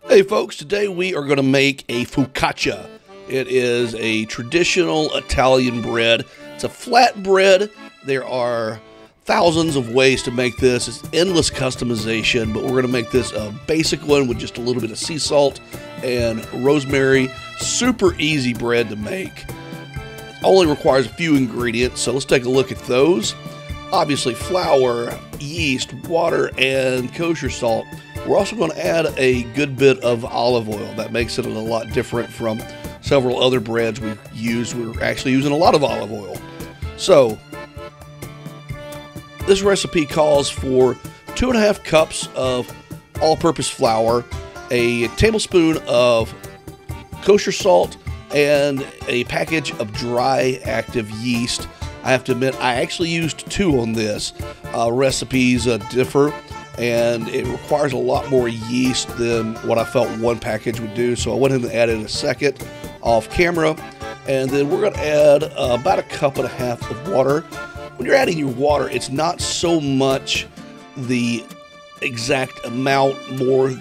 Hey folks, today we are going to make a focaccia. It is a traditional Italian bread. It's a flat bread. There are thousands of ways to make this. It's endless customization, but we're going to make this a basic one with just a little bit of sea salt and rosemary. Super easy bread to make. It only requires a few ingredients, so let's take a look at those. Obviously flour, yeast, water, and kosher salt. We're also going to add a good bit of olive oil. That makes it a lot different from several other breads we've used. We're actually using a lot of olive oil. So, this recipe calls for 2.5 cups of all-purpose flour, a tablespoon of kosher salt, and a package of dry active yeast. I have to admit, I actually used 2 on this. Recipes differ, and it requires a lot more yeast than what I felt one package would do, so I went ahead and added a second off camera. And then we're going to add about 1.5 cups of water. When you're adding your water, it's not so much the exact amount more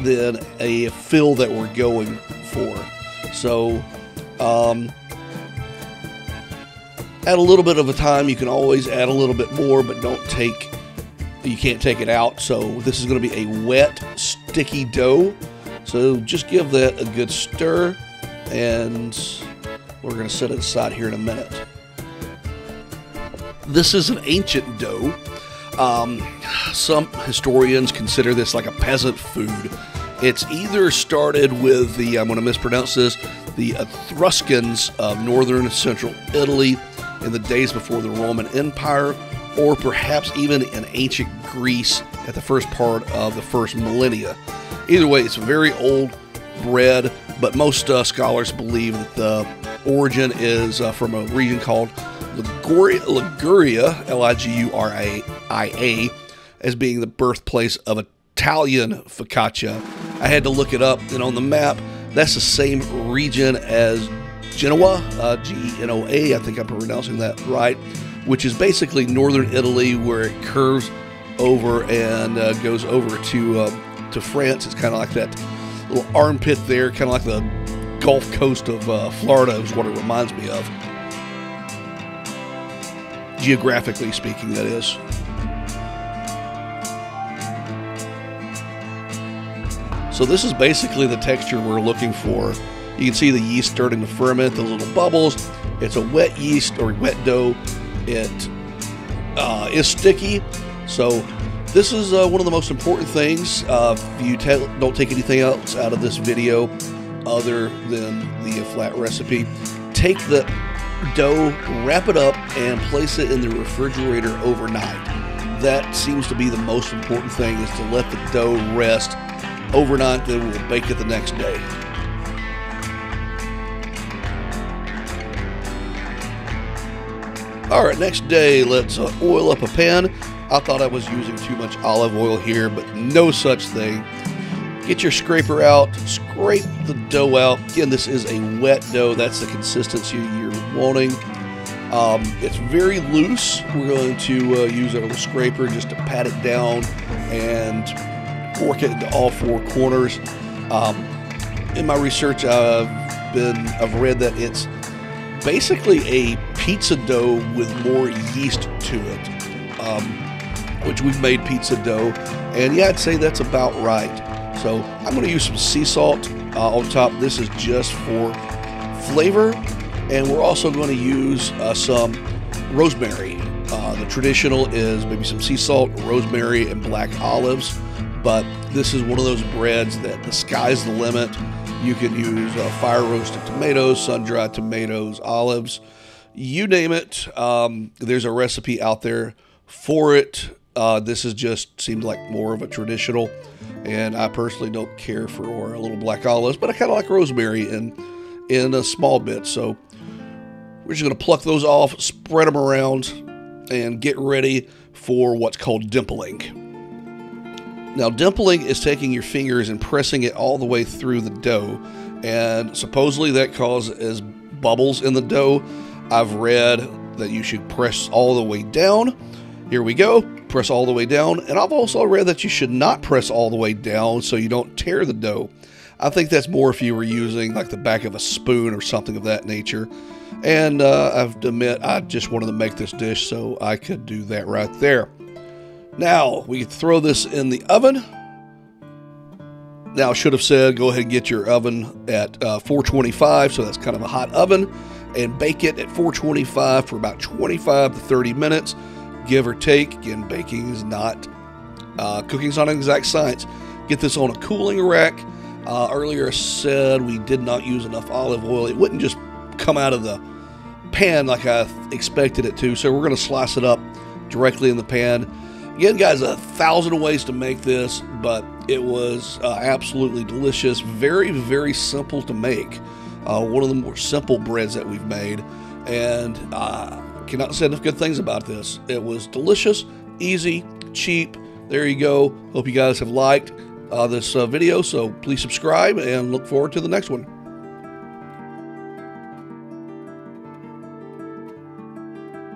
than a fill that we're going for. So add a little bit of a time. You can always add a little bit more, but you can't take it out. So this is going to be a wet, sticky dough. So just give that a good stir, and we're going to set it aside here in a minute. This is an ancient dough. Some historians consider this like a peasant food. It's either started with the, I'm going to mispronounce this, the Etruscans of northern and central Italy in the days before the Roman Empire, or perhaps even in ancient Greece at the first part of the first millennia. Either way, it's a very old bread, but most scholars believe that the origin is from a region called Liguria, L-I-G-U-R-I-A, as being the birthplace of Italian focaccia. I had to look it up, and on the map, that's the same region as Genoa, G-E-N-O-A, I think I'm pronouncing that right, which is basically northern Italy, where it curves over and goes over to France. It's kind of like that little armpit there, kind of like the Gulf Coast of Florida is what it reminds me of. Geographically speaking, that is. So this is basically the texture we're looking for. You can see the yeast starting to ferment, those little bubbles. It's a wet yeast or wet dough. It is sticky. So this is one of the most important things. If you don't take anything else out of this video other than the flat recipe, take the dough, wrap it up, and place it in the refrigerator overnight. That seems to be the most important thing, is to let the dough rest overnight, then we'll bake it the next day. Alright, next day, let's oil up a pan. I thought I was using too much olive oil here, but no such thing. Get your scraper out, scrape the dough out. Again, this is a wet dough. That's the consistency you're wanting. It's very loose. We're going to use our little scraper just to pat it down and work it into all 4 corners. In my research, I've read that it's basically a pizza dough with more yeast to it, which we've made pizza dough, and yeah, I'd say that's about right. So I'm going to use some sea salt on top. This is just for flavor, and we're also going to use some rosemary. The traditional is maybe some sea salt, rosemary, and black olives, but this is one of those breads that the sky's the limit. You can use fire roasted tomatoes, sun-dried tomatoes, olives, you name it. There's a recipe out there for it. This is just seems like more of a traditional, and I personally don't care for a little black olives, but I kind of like rosemary in a small bit. So we're just going to pluck those off, spread them around, and get ready for what's called dimpling. Now, dimpling is taking your fingers and pressing it all the way through the dough, and supposedly that causes bubbles in the dough. I've read that you should press all the way down, Here we go. Press all the way down. And I've also read that you should not press all the way down so you don't tear the dough. I think that's more if you were using like the back of a spoon or something of that nature. And I have to admit, I just wanted to make this dish, so I could do that right there. Now, we throw this in the oven. Now, I should have said go ahead and get your oven at 425, so that's kind of a hot oven, and bake it at 425 for about 25 to 30 minutes, give or take. Again, baking is not, cooking's not an exact science. Get this on a cooling rack. Earlier I said we did not use enough olive oil. It wouldn't just come out of the pan like I expected it to, so we're going to slice it up directly in the pan. Again, guys, 1,000 ways to make this, but it was absolutely delicious. Very, very simple to make. One of the more simple breads that we've made, and cannot say enough good things about this. It was delicious, easy, cheap. There you go. Hope you guys have liked this video, so please subscribe and look forward to the next one.